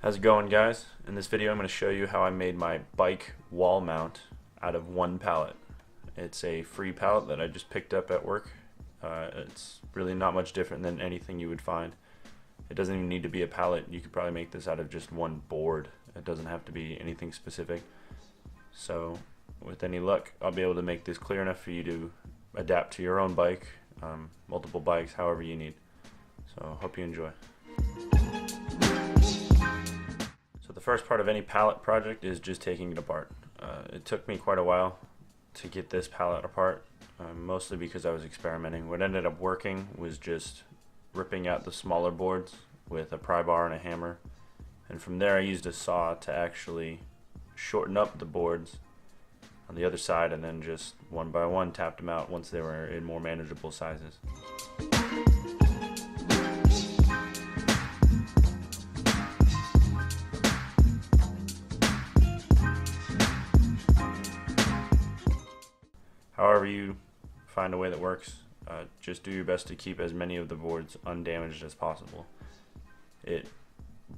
How's it going, guys? In this video I'm going to show you how I made my bike wall mount out of one pallet. It's a free pallet that I just picked up at work. It's really not much different than anything you would find. It doesn't even need to be a pallet. You could probably make this out of just one board. It doesn't have to be anything specific. So with any luck, I'll be able to make this clear enough for you to adapt to your own bike, multiple bikes, however you need. So hope you enjoy. So the first part of any pallet project is just taking it apart. It took me quite a while to get this pallet apart, mostly because I was experimenting. What ended up working was just ripping out the smaller boards with a pry bar and a hammer, and from there I used a saw to actually shorten up the boards on the other side, and then just one by one tapped them out once they were in more manageable sizes. However you find a way that works, just do your best to keep as many of the boards undamaged as possible. It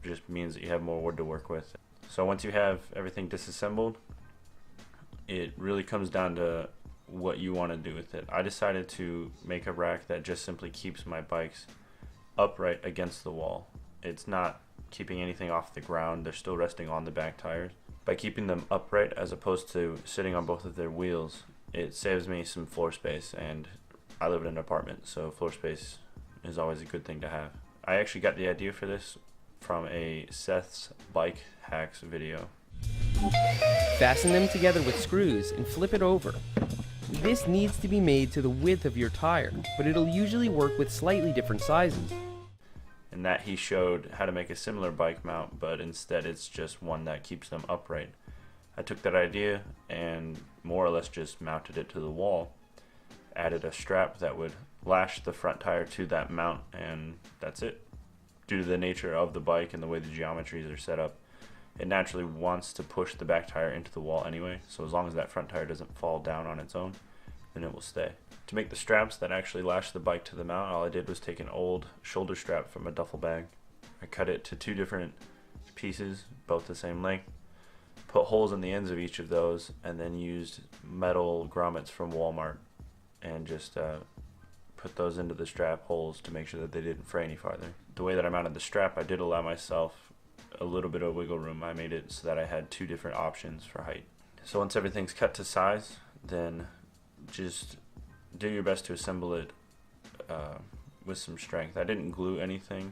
just means that you have more wood to work with. So once you have everything disassembled, it really comes down to what you want to do with it. I decided to make a rack that just simply keeps my bikes upright against the wall. It's not keeping anything off the ground, they're still resting on the back tires. By keeping them upright as opposed to sitting on both of their wheels, it saves me some floor space, and I live in an apartment, so floor space is always a good thing to have. I actually got the idea for this from a Seth's bike hacks video. Fasten them together with screws and flip it over. This needs to be made to the width of your tire, but it'll usually work with slightly different sizes. In that he showed how to make a similar bike mount, but instead it's just one that keeps them upright. I took that idea and more or less just mounted it to the wall, added a strap that would lash the front tire to that mount, and that's it. Due to the nature of the bike and the way the geometries are set up, it naturally wants to push the back tire into the wall anyway, so as long as that front tire doesn't fall down on its own, then it will stay. To make the straps that actually lash the bike to the mount, all I did was take an old shoulder strap from a duffel bag. I cut it to two different pieces, both the same length, put holes in the ends of each of those, and then used metal grommets from Walmart and just put those into the strap holes to make sure that they didn't fray any farther. The way that I mounted the strap, I did allow myself a little bit of wiggle room. I made it so that I had two different options for height. So once everything's cut to size, then just do your best to assemble it with some strength. I didn't glue anything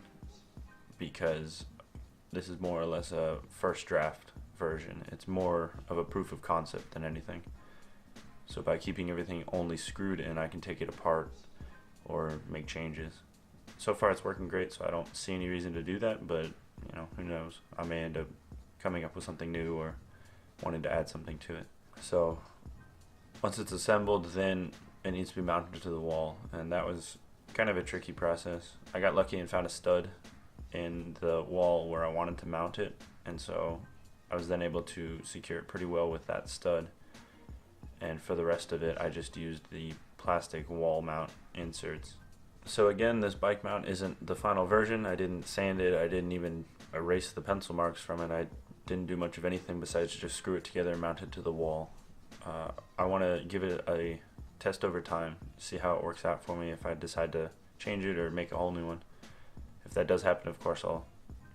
because this is more or less a first draft version. It's more of a proof of concept than anything. So by keeping everything only screwed in, I can take it apart or make changes. So far it's working great, so I don't see any reason to do that, but you know, who knows? I may end up coming up with something new or wanting to add something to it. So once it's assembled, then it needs to be mounted to the wall, and that was kind of a tricky process. I got lucky and found a stud in the wall where I wanted to mount it, and so I was then able to secure it pretty well with that stud, and for the rest of it I just used the plastic wall mount inserts. So again, this bike mount isn't the final version. I didn't sand it, I didn't even erase the pencil marks from it, I didn't do much of anything besides just screw it together and mount it to the wall. I want to give it a test over time, see how it works out for me if I decide to change it or make a whole new one. If that does happen, of course I'll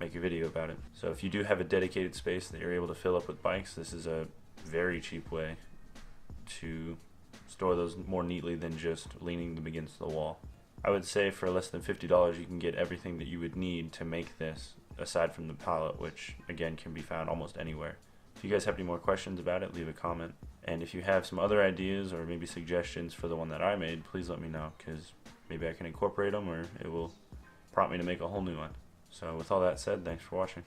make a video about it. So if you do have a dedicated space that you're able to fill up with bikes, this is a very cheap way to store those more neatly than just leaning them against the wall. I would say for less than $50 you can get everything that you would need to make this, aside from the pallet, which again can be found almost anywhere. If you guys have any more questions about it, leave a comment. And if you have some other ideas or maybe suggestions for the one that I made, please let me know, because maybe I can incorporate them or it will prompt me to make a whole new one. So with all that said, thanks for watching.